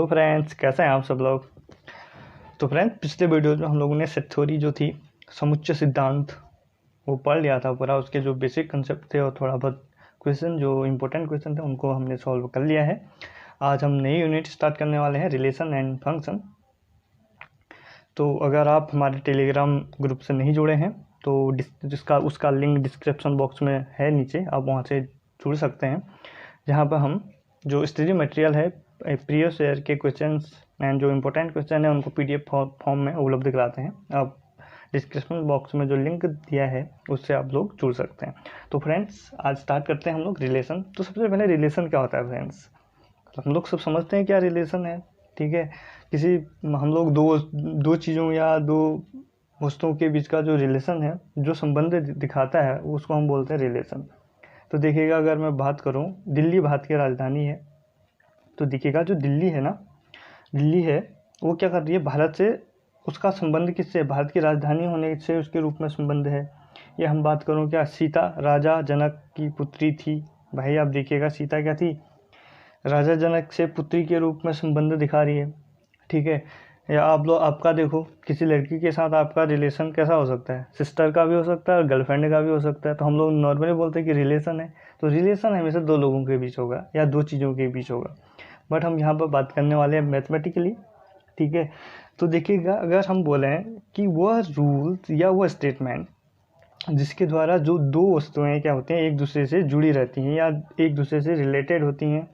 Friends, कैसे हैं आप सब लोग। तो फ्रेंड्स, पिछले वीडियो में हम लोगों ने सेट थ्योरी जो थी, समुच्चय सिद्धांत, वो पढ़ लिया था पूरा। उसके जो बेसिक कंसेप्ट थे और थोड़ा बहुत क्वेश्चन जो इंपॉर्टेंट क्वेश्चन थे उनको हमने सॉल्व कर लिया है। आज हम नई यूनिट स्टार्ट करने वाले हैं, रिलेशन एंड फंक्शन। तो अगर आप हमारे टेलीग्राम ग्रुप से नहीं जुड़े हैं तो उसका लिंक डिस्क्रिप्शन बॉक्स में है नीचे, आप वहाँ से जुड़ सकते हैं, जहाँ पर हम जो स्टडी मटेरियल है, प्रीवियस ईयर के क्वेश्चंस एंड जो इम्पोर्टेंट क्वेश्चन है उनको पीडीएफ फॉर्म में उपलब्ध कराते हैं। आप डिस्क्रिप्शन बॉक्स में जो लिंक दिया है उससे आप लोग जुड़ सकते हैं। तो फ्रेंड्स, आज स्टार्ट करते हैं हम लोग रिलेशन। तो सबसे पहले रिलेशन क्या होता है फ्रेंड्स, हम लोग सब समझते हैं क्या रिलेशन है। ठीक है, किसी हम लोग दो चीज़ों या दो वस्तुओं के बीच का जो रिलेशन है, जो संबंध दिखाता है, उसको हम बोलते हैं रिलेशन। तो देखिएगा, अगर मैं बात करूं, दिल्ली भारत की राजधानी है, तो देखिएगा जो दिल्ली है ना, दिल्ली है वो क्या कर रही है, भारत से उसका संबंध किससे, भारत की राजधानी होने से उसके रूप में संबंध है। ये हम बात करूं क्या, सीता राजा जनक की पुत्री थी। भाई आप देखिएगा, सीता क्या थी, राजा जनक से पुत्री के रूप में संबंध दिखा रही है। ठीक है, या आप लोग आपका देखो, किसी लड़की के साथ आपका रिलेशन कैसा हो सकता है, सिस्टर का भी हो सकता है और गर्लफ्रेंड का भी हो सकता है। तो हम लोग नॉर्मली बोलते हैं कि रिलेशन है। तो रिलेशन हमेशा दो लोगों के बीच होगा या दो चीज़ों के बीच होगा, बट हम यहाँ पर बात करने वाले हैं मैथमेटिकली। ठीक है, तो देखिएगा, अगर हम बोलें कि वह रूल्स या वह स्टेटमेंट जिसके द्वारा जो दो वस्तुएं क्या होती हैं, एक दूसरे से जुड़ी रहती हैं या एक दूसरे से रिलेटेड होती हैं,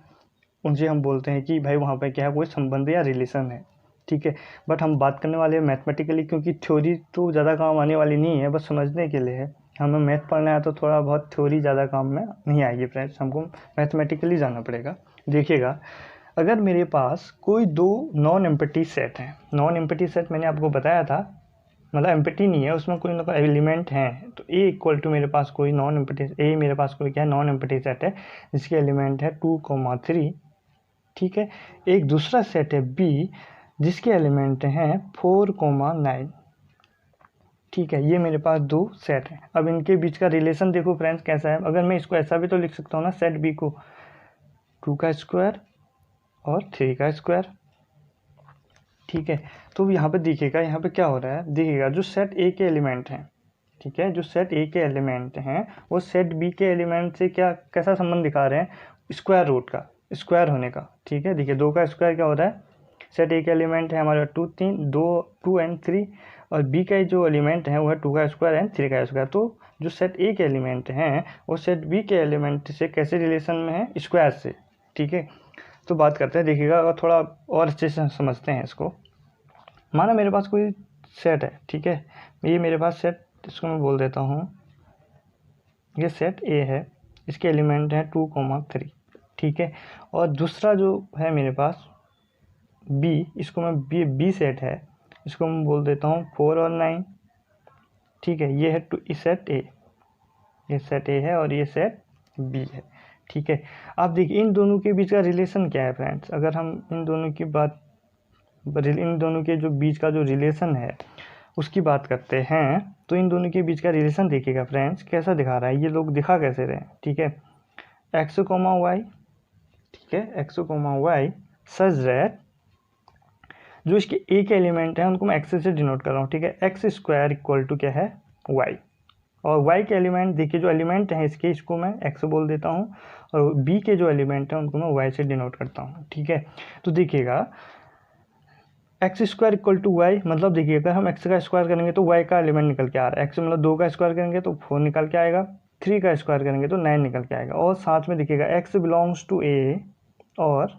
उनसे हम बोलते हैं कि भाई वहाँ पे क्या है, कोई संबंध या रिलेशन है। ठीक है, बट हम बात करने वाले हैं मैथमेटिकली, क्योंकि थ्योरी तो ज़्यादा काम आने वाली नहीं है, बस समझने के लिए है। हमें मैथ पढ़ना है तो थोड़ा बहुत थ्योरी ज़्यादा काम में नहीं आएगी फ्रेंड्स, हमको मैथमेटिकली जाना पड़ेगा। देखिएगा, अगर मेरे पास कोई दो नॉन एम्प्टी सेट हैं, नॉन एम्प्टी सेट मैंने आपको बताया था, मतलब एम्प्टी नहीं है, उसमें कोई ना कोई एलिमेंट हैं, तो ए इक्वल टू मेरे पास कोई नॉन एम्प्टी, ए मेरे पास कोई क्या है, नॉन एम्प्टी सेट है जिसके एलिमेंट है 2, 3। ठीक है, एक दूसरा सेट है बी जिसके एलिमेंट हैं 4, 9। ठीक है, ये मेरे पास दो सेट हैं। अब इनके बीच का रिलेशन देखो फ्रेंड्स कैसा है। अगर मैं इसको ऐसा भी तो लिख सकता हूँ ना, सेट बी को 2 का स्क्वायर और 3 का स्क्वायर। ठीक है, तो यहाँ पे देखिएगा, यहाँ पे क्या हो रहा है, देखिएगा जो सेट ए के एलिमेंट हैं, ठीक है, जो सेट ए के एलिमेंट हैं वो सेट बी के एलिमेंट से क्या कैसा संबंध दिखा रहे हैं, स्क्वायर रूट का, स्क्वायर होने का। ठीक है, देखिए 2 का स्क्वायर क्या होता है, सेट ए के एलिमेंट है हमारे 2 एंड 3, और बी का जो एलिमेंट है वो है 2 का स्क्वायर एंड 3 का स्क्वायर। तो जो सेट ए के एलिमेंट हैं वो सेट बी के एलिमेंट से कैसे रिलेशन में है, स्क्वायर से। ठीक है, तो बात करते हैं, देखिएगा और थोड़ा और अच्छे से समझते हैं इसको। माना मेरे पास कोई सेट है, ठीक है, ये मेरे पास सेट, इसको मैं बोल देता हूँ, ये सेट ए है, इसके एलिमेंट हैं 2, 3। ठीक है, और दूसरा जो है मेरे पास बी, इसको मैं बी सेट है, इसको मैं बोल देता हूँ 4 और 9। ठीक है, ये है सेट ए, ये सेट ए है और ये सेट बी है। ठीक है, आप देखिए इन दोनों के बीच का रिलेशन क्या है फ्रेंड्स। अगर हम इन दोनों के जो बीच का जो रिलेशन है उसकी बात करते हैं, तो इन दोनों के बीच का रिलेशन देखिएगा फ्रेंड्स कैसा दिखा रहा है, ये लोग दिखा कैसे रहे हैं। ठीक है, x, y, ठीक है, x, y सच दैट जो इसके ए के एलिमेंट हैं उनको मैं x से डिनोट कर रहा हूँ। ठीक है, x स्क्वायर इक्वल टू क्या है, y, और y के एलिमेंट देखिए, जो एलिमेंट हैं इसके, इसको मैं x बोल देता हूँ, और b के जो एलिमेंट हैं उनको मैं y से डिनोट करता हूँ। ठीक है, तो देखिएगा X square equal to Y, मतलब देखिए अगर हम एक्स का स्क्वायर करेंगे तो वाई का एलिमेंट निकल के आ रहा है। एक्स मतलब 2 का स्क्वायर करेंगे तो 4 निकल के आएगा, 3 का स्क्वायर करेंगे तो 9 निकल के आएगा, और साथ में देखिएगा एक्स बिलोंग्स टू ए और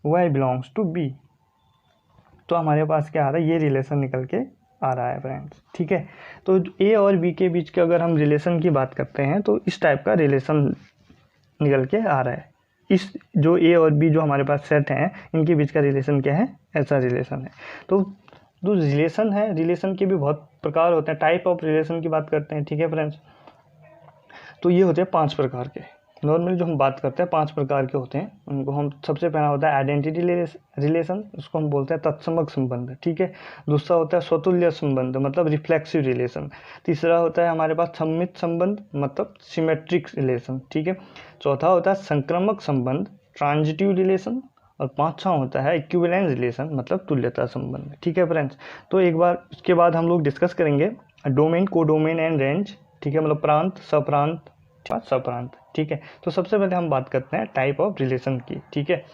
वाई बिलोंग्स टू बी। तो हमारे पास क्या आ रहा है, ये रिलेशन निकल के आ रहा है फ्रेंड्स। ठीक है, तो ए और बी के बीच के अगर हम रिलेशन की बात करते हैं तो इस टाइप का रिलेशन निकल के आ रहा है। इस जो ए और बी जो हमारे पास सेट हैं, इनके बीच का रिलेशन क्या है, ऐसा रिलेशन है। तो जो रिलेशन है, रिलेशन के भी बहुत प्रकार होते हैं, टाइप ऑफ रिलेशन की बात करते हैं। ठीक है फ्रेंड्स, तो ये होते हैं 5 प्रकार के। नॉर्मली जो हम बात करते हैं 5 प्रकार के होते हैं, उनको हम, सबसे पहला होता है आइडेंटिटी रिलेशन, उसको हम बोलते हैं तत्समक संबंध। ठीक है, दूसरा होता है स्वतुल्य संबंध, मतलब रिफ्लेक्सिव रिलेशन। तीसरा होता है हमारे पास सम्मित संबंध, मतलब सिमेट्रिक रिलेशन। ठीक है, चौथा होता है संक्रामक संबंध, ट्रांजिटिव रिलेशन, और पाँचवा होता है इक्विवेलेंस रिलेशन, मतलब तुल्यता संबंध। ठीक है फ्रेंड्स, तो एक बार उसके बाद हम लोग डिस्कस करेंगे डोमेन, कोडोमेन एंड रेंज। ठीक है, मतलब प्रांत, सप्रांत, सप्रांत। ठीक है, तो सबसे पहले हम बात करते हैं टाइप ऑफ रिलेशन की। ठीक है,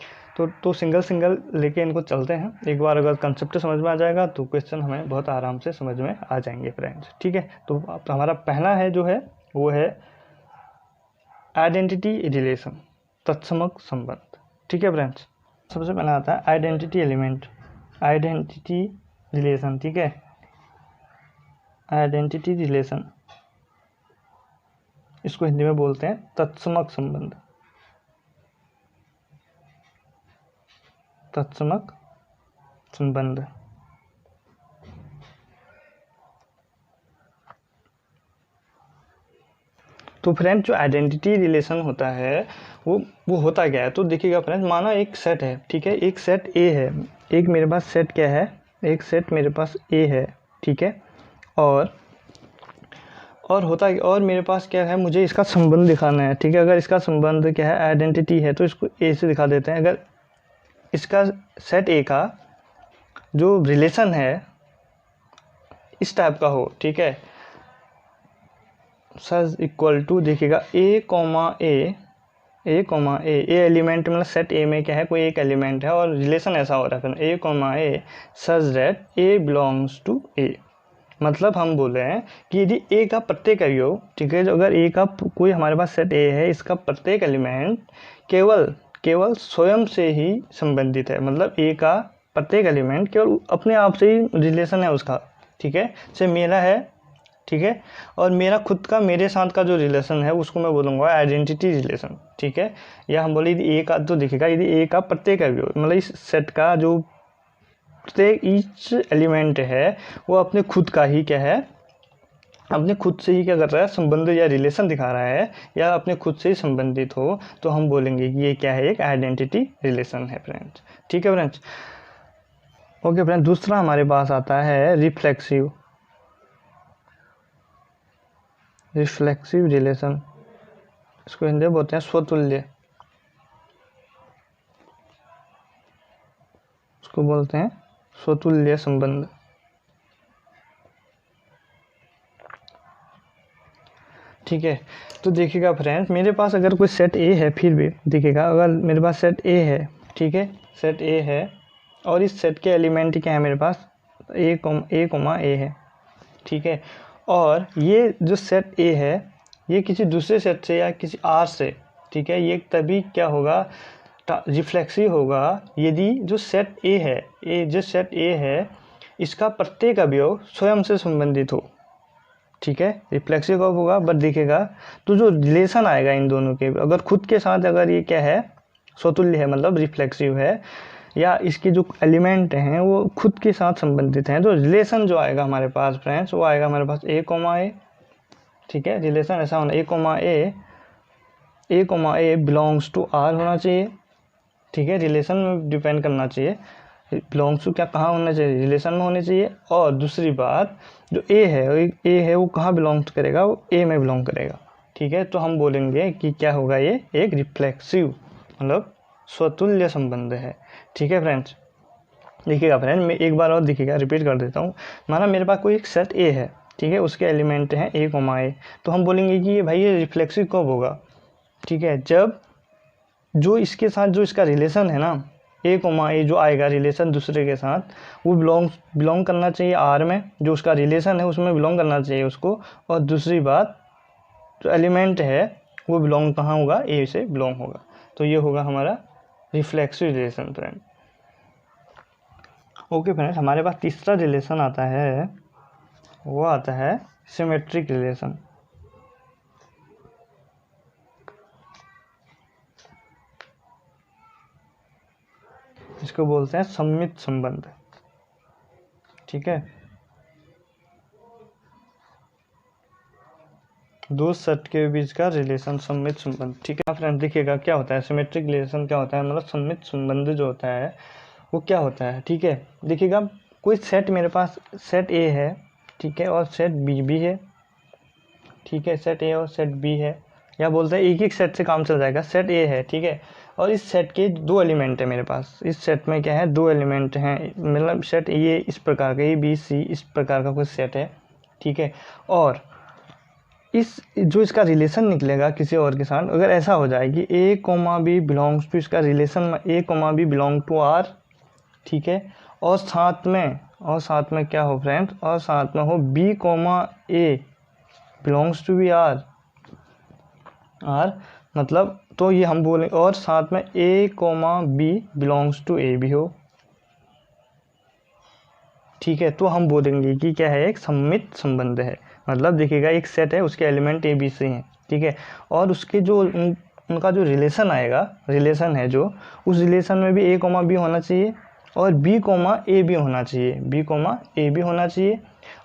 तो सिंगल सिंगल लेके इनको चलते हैं। एक बार अगर कंसेप्ट समझ में आ जाएगा तो क्वेश्चन हमें बहुत आराम से समझ में आ जाएंगे फ्रेंड्स। ठीक है, तो हमारा पहला है जो है वो है आइडेंटिटी रिलेशन, तत्समक संबंध। ठीक है फ्रेंड्स, सबसे पहला आता है आइडेंटिटी एलिमेंट, आइडेंटिटी रिलेशन। ठीक है, आइडेंटिटी रिलेशन, इसको हिंदी में बोलते हैं तत्समक संबंध, तत्समक संबंध। तो फ्रेंड जो आइडेंटिटी रिलेशन होता है वो होता क्या है, तो देखिएगा फ्रेंड, माना एक सेट है। ठीक है, एक सेट ए है, एक मेरे पास सेट क्या है, एक सेट मेरे पास ए है। ठीक है, और होता है, और मेरे पास क्या है, मुझे इसका संबंध दिखाना है। ठीक है, अगर इसका संबंध क्या है, आइडेंटिटी है, तो इसको ए से दिखा देते हैं। अगर इसका सेट ए का जो रिलेशन है इस टाइप का हो, ठीक है, सर इक्वल टू, देखिएगा ए कॉमा ए, ए कॉमा ए एलिमेंट, मतलब सेट ए में क्या है, कोई एक एलिमेंट है और रिलेशन ऐसा हो रहा है फिर A comma A such that A belongs to A. मतलब हम बोल रहे हैं कि यदि ए का प्रत्येक अवयव, ठीक है, जो अगर ए का कोई हमारे पास सेट ए है, इसका प्रत्येक एलिमेंट केवल स्वयं से ही संबंधित है, मतलब ए का प्रत्येक एलिमेंट केवल अपने आप से ही रिलेशन है उसका। ठीक है, से मेरा है, ठीक है, और मेरा खुद का मेरे साथ का जो रिलेशन है उसको मैं बोलूँगा आइडेंटिटी रिलेशन। ठीक है, या हम बोले यदि ए का, तो दिखेगा यदि ए का प्रत्येक अवयव, मतलब इस सेट का जो प्रत्येक ईच एलिमेंट है वो अपने खुद का ही क्या है, अपने खुद से ही क्या कर रहा है, संबंध या रिलेशन दिखा रहा है, या अपने खुद से ही संबंधित हो, तो हम बोलेंगे कि ये क्या है, एक आइडेंटिटी रिलेशन है फ्रेंड्स। ठीक है फ्रेंड्स, ओके फ्रेंड्स, दूसरा हमारे पास आता है रिफ्लेक्सिव रिलेशन, इसको हिंदी में बोलते हैं स्वतुल्य, इसको बोलते हैं स्वतुल्य संबंध। ठीक है, तो देखिएगा फ्रेंड्स, मेरे पास अगर कोई सेट ए है, फिर भी देखिएगा अगर मेरे पास सेट ए है, ठीक है, सेट ए है, और इस सेट के एलिमेंट क्या है मेरे पास, ए कोमा ए है। ठीक है, और ये जो सेट ए है ये किसी दूसरे सेट से या किसी आर से, ठीक है, ये तभी क्या होगा, रिफ्लेक्सिव होगा यदि जो सेट ए है, जो सेट ए है इसका प्रत्येक अवयव स्वयं से संबंधित हो। ठीक है, रिफ्लेक्सिव कब होगा, बट दिखेगा तो जो रिलेशन आएगा इन दोनों के, अगर खुद के साथ अगर ये क्या है, स्वतुल्य है, मतलब रिफ्लेक्सिव है, या इसके जो एलिमेंट हैं वो खुद के साथ संबंधित हैं, तो रिलेशन जो आएगा हमारे पास फ्रेंड्स, वो आएगा हमारे पास ए कोमा ए। ठीक है, रिलेशन ऐसा होना, a comma A belongs to R होना चाहिए। ठीक है, रिलेशन में डिपेंड करना चाहिए, बिलोंग्स टू क्या, कहाँ होना चाहिए, रिलेशन में होने चाहिए। और दूसरी बात, जो ए है वो कहाँ बिलोंग करेगा, वो ए में बिलोंग करेगा। ठीक है, तो हम बोलेंगे कि क्या होगा, ये एक रिफ्लेक्सिव मतलब स्वतुल्य संबंध है। ठीक है फ्रेंड्स, देखिएगा फ्रेंड, मैं एक बार और देखिएगा, रिपीट कर देता हूँ। माना मेरे पास कोई एक सेट ए है, ठीक है, उसके एलिमेंट हैं ए कोमा ए, तो हम बोलेंगे कि ये भाई ये रिफ्लेक्सिव कब होगा, ठीक है, जब जो इसके साथ जो इसका रिलेशन है ना, ए कोमा ए जो आएगा रिलेशन दूसरे के साथ, वो बिलोंग करना चाहिए आर में, जो उसका रिलेशन है उसमें बिलोंग करना चाहिए उसको। और दूसरी बात, जो एलिमेंट है वो बिलोंग कहाँ होगा, ए से बिलोंग होगा। तो ये होगा हमारा reflexive relation friend. Okay friends, हमारे पास तीसरा रिलेशन आता है, वो आता है सिमेट्रिक रिलेशन। इसको बोलते हैं सममित संबंध। ठीक है, दो सेट के बीच का रिलेशन सममित संबंध। ठीक है फ्रेंड, देखिएगा क्या होता है सिमेट्रिक रिलेशन, क्या होता है, मतलब सममित संबंध जो होता है वो क्या होता है। ठीक है, देखिएगा कोई सेट मेरे पास सेट ए है, ठीक है, और सेट बी भी है। ठीक है, सेट ए और सेट बी है, या बोलते हैं एक सेट से काम चल जाएगा। सेट ए है, ठीक है, और इस सेट के 2 एलिमेंट है मेरे पास। इस सेट में क्या है, 2 एलिमेंट हैं, मतलब सेट ये इस प्रकार का, ए बी सी इस प्रकार का कोई सेट है, ठीक है। और इस जो इसका रिलेशन निकलेगा किसी और के साथ, अगर ऐसा हो जाए कि A comma B belongs to, इसका relation A comma B belong to R, ठीक है, और साथ में क्या हो फ्रेंड्स, और साथ में हो B comma A belongs to B R, मतलब तो ये हम बोलें, और साथ में ए comma B belongs to A भी हो, ठीक है, तो हम बोलेंगे कि क्या है, एक सममित संबंध है। मतलब देखिएगा एक सेट है, उसके एलिमेंट ए बी सी हैं, ठीक है, और उसके जो उनका जो रिलेशन आएगा, रिलेशन है जो, उस रिलेशन में भी ए कोमा बी होना चाहिए और बी कोमा ए भी होना चाहिए, बी कोमा ए भी होना चाहिए,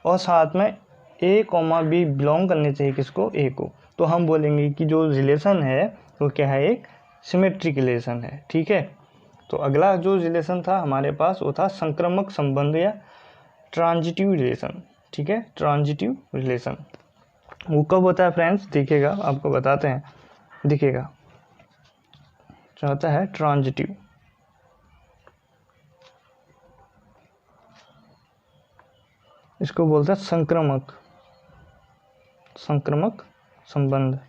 और साथ में ए कोमा बी बिलोंग करने चाहिए किसको, ए को। तो हम बोलेंगे कि जो रिलेशन है वो क्या है, एक सिमेट्रिक रिलेशन है, ठीक है। तो अगला जो रिलेशन था हमारे पास वो था संक्रामक संबंध या ट्रांजिटिव रिलेशन, ठीक है, ट्रांजिटिव रिलेशन। वो कब होता है फ्रेंड्स, देखिएगा आपको बताते हैं, देखिएगा जो होता है ट्रांजिटिव, इसको बोलते हैं संक्रामक संबंध।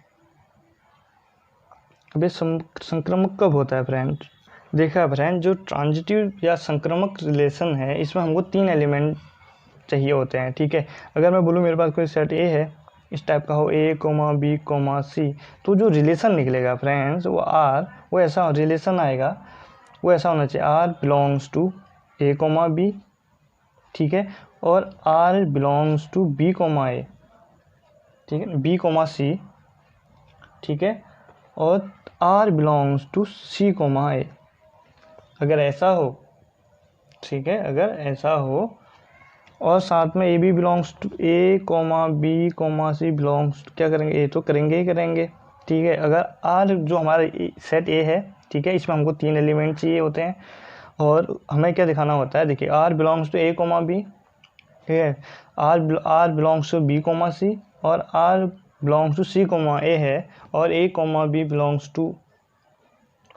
अब ये संक्रामक कब होता है फ्रेंड्स, देखा फ्रेंड, जो ट्रांजिटिव या संक्रामक रिलेशन है इसमें हमको 3 एलिमेंट चाहिए होते हैं, ठीक है। अगर मैं बोलूँ मेरे पास कोई सेट ए है, इस टाइप का हो, ए कोमा बी कोमा सी, तो जो रिलेशन निकलेगा फ्रेंड्स वो आर, वो ऐसा रिलेशन आएगा, वो ऐसा होना चाहिए, R belongs to A comma b, ठीक है, और R belongs to b comma a, ठीक है, बी कोमा सी, ठीक है, और R belongs to c comma a. अगर ऐसा हो, ठीक है, अगर ऐसा हो, और साथ में A B belongs to A comma B comma C belongs, क्या करेंगे, ए तो करेंगे ही करेंगे, ठीक है। अगर आर जो हमारा सेट ए है, ठीक है, इसमें हमको 3 एलिमेंट चाहिए होते हैं, और हमें क्या दिखाना होता है, देखिए R belongs to A comma b, ठीक है, R belongs to b comma c, और R belongs to c comma a है, और a comma B belongs to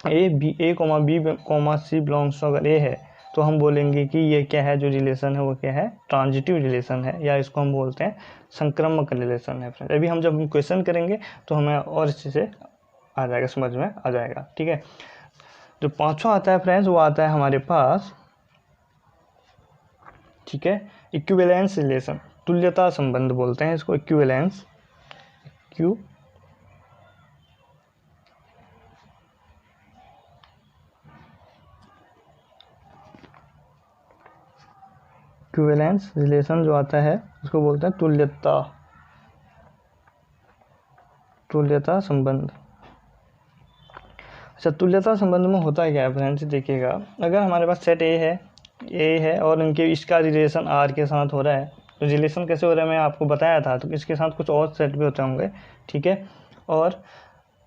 A comma B comma C belongs to अगर ए है, तो हम बोलेंगे कि ये क्या है, जो रिलेशन है वो क्या है, ट्रांजिटिव रिलेशन है, या इसको हम बोलते हैं संक्रामक रिलेशन है फ्रेंड। अभी हम जब क्वेश्चन करेंगे तो हमें और अच्छे से आ जाएगा, समझ में आ जाएगा, ठीक है। जो 5वां आता है फ्रेंड्स वो आता है हमारे पास, ठीक है, इक्विवेलेंस रिलेशन, तुल्यता संबंध बोलते हैं इसको, इक्विवेलेंस, इक्विवेलेंस रिलेशन जो आता है उसको बोलते हैं तुल्यता संबंध। अच्छा, तुल्यता संबंध में होता क्या है फ्रेंड्स, देखिएगा अगर हमारे पास सेट ए है और इनके इसका रिलेशन आर के साथ हो रहा है, तो रिलेशन कैसे हो रहा है मैं आपको बताया था, तो इसके साथ कुछ और सेट भी होते होंगे, ठीक है। और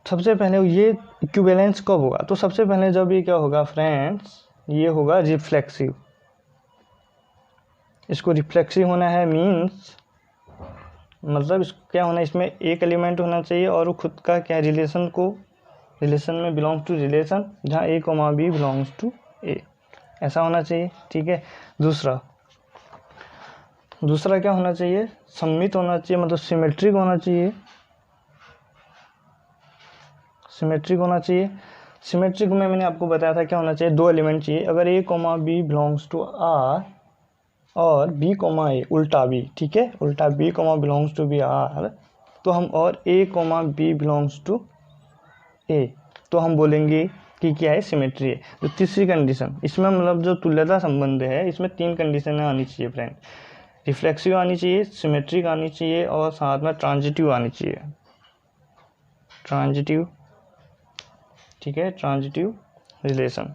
सबसे पहले ये इक्विवेलेंस कब होगा, तो सबसे पहले जब ये क्या होगा फ्रेंड्स, ये होगा रिफ्लेक्सिव। इसको रिफ्लेक्सिव होना है मीन्स, मतलब इसको क्या होना है, इसमें एक एलिमेंट होना चाहिए और वो खुद का क्या रिलेशन में बिलोंग्स टू रिलेशन, जहाँ ए कोमा बी बिलोंग्स टू ए, ऐसा होना चाहिए, ठीक है। दूसरा क्या होना चाहिए, सम्मित होना चाहिए, मतलब सिमेट्रिक होना चाहिए, सिमेट्रिक में मैंने आपको बताया था क्या होना चाहिए, 2 एलिमेंट चाहिए। अगर a comma B belongs to R और बी कोमा ए, उल्टा बी, ठीक है, उल्टा b comma belongs to B R, तो हम, और a comma B belongs to a, तो हम बोलेंगे कि क्या है, सिमेट्री है। तो तीसरी कंडीशन इसमें, मतलब जो तुल्यता संबंध है इसमें 3 कंडीशन आनी चाहिए फ्रेंड, रिफ्लेक्सिव आनी चाहिए, सिमेट्रिक आनी चाहिए, और साथ में ट्रांजिटिव आनी चाहिए, ट्रांजिटिव, ठीक है, ट्रांजिटिव रिलेशन।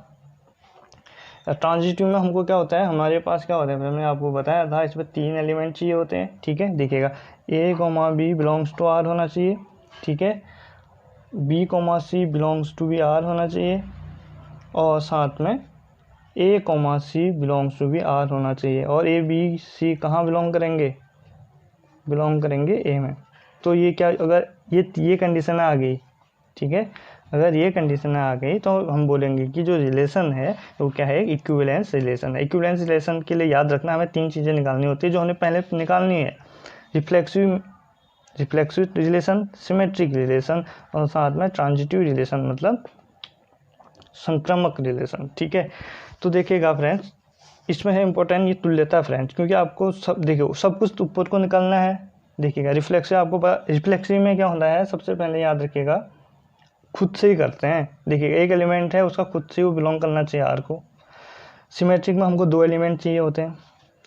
ट्रांजिटिव में हमको क्या होता है, हमारे पास क्या होता है, मैंने आपको बताया था, इसमें 3 एलिमेंट चाहिए होते हैं, ठीक है। देखिएगा a comma B belongs to R होना चाहिए, ठीक है, b comma C belongs to B R होना चाहिए, और साथ में ए comma C belongs to B R होना चाहिए, और ए बी सी कहाँ बिलोंग करेंगे ए में, तो ये क्या, अगर ये कंडीशन आ गई, ठीक है, अगर ये कंडीशन आ गई तो हम बोलेंगे कि जो रिलेशन है वो क्या है, इक्विवेलेंस रिलेशन है। इक्विवेलेंस रिलेशन के लिए याद रखना हमें 3 चीज़ें निकालनी होती है जो हमें पहले निकालनी है, रिफ्लेक्सिव रिलेशन, सिमेट्रिक रिलेशन और साथ में ट्रांजिटिव रिलेशन मतलब संक्रामक रिलेशन, ठीक है। तो देखिएगा फ्रेंड्स, इसमें है इंपॉर्टेंट ये तुल्यता फ्रेंड्स, क्योंकि आपको सब देखिए सब कुछ ऊपर को निकालना है। देखिएगा रिफ्लेक्सिव, आपको रिफ्लेक्सिव में क्या होता है, सबसे पहले याद रखिएगा खुद से ही करते हैं। देखिएगा एक एलिमेंट है उसका खुद से वो बिलोंग करना चाहिए आर को। सिमेट्रिक में हमको 2 एलिमेंट चाहिए होते हैं,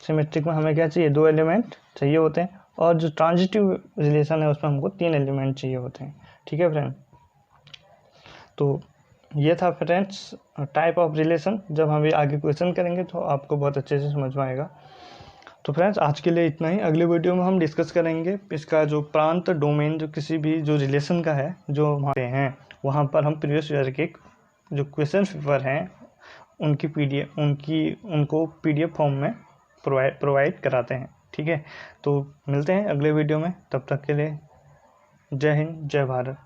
सिमेट्रिक में हमें क्या चाहिए, 2 एलिमेंट चाहिए होते हैं। और जो ट्रांजिटिव रिलेशन है उसमें हमको 3 एलिमेंट चाहिए होते हैं, ठीक है फ्रेंड। तो ये था फ्रेंड्स टाइप ऑफ रिलेशन। जब हम ये आगे क्वेश्चन करेंगे तो आपको बहुत अच्छे से समझ में आएगा। तो फ्रेंड्स आज के लिए इतना ही। अगले वीडियो में हम डिस्कस करेंगे इसका जो प्रांत डोमेन जो किसी भी जो रिलेशन का है जो हमारे हैं, वहाँ पर हम प्रीवियस ईयर के जो क्वेश्चन पेपर हैं उनको PDF फॉर्म में प्रोवाइड कराते हैं, ठीक है। तो मिलते हैं अगले वीडियो में, तब तक के लिए जय हिंद, जय भारत।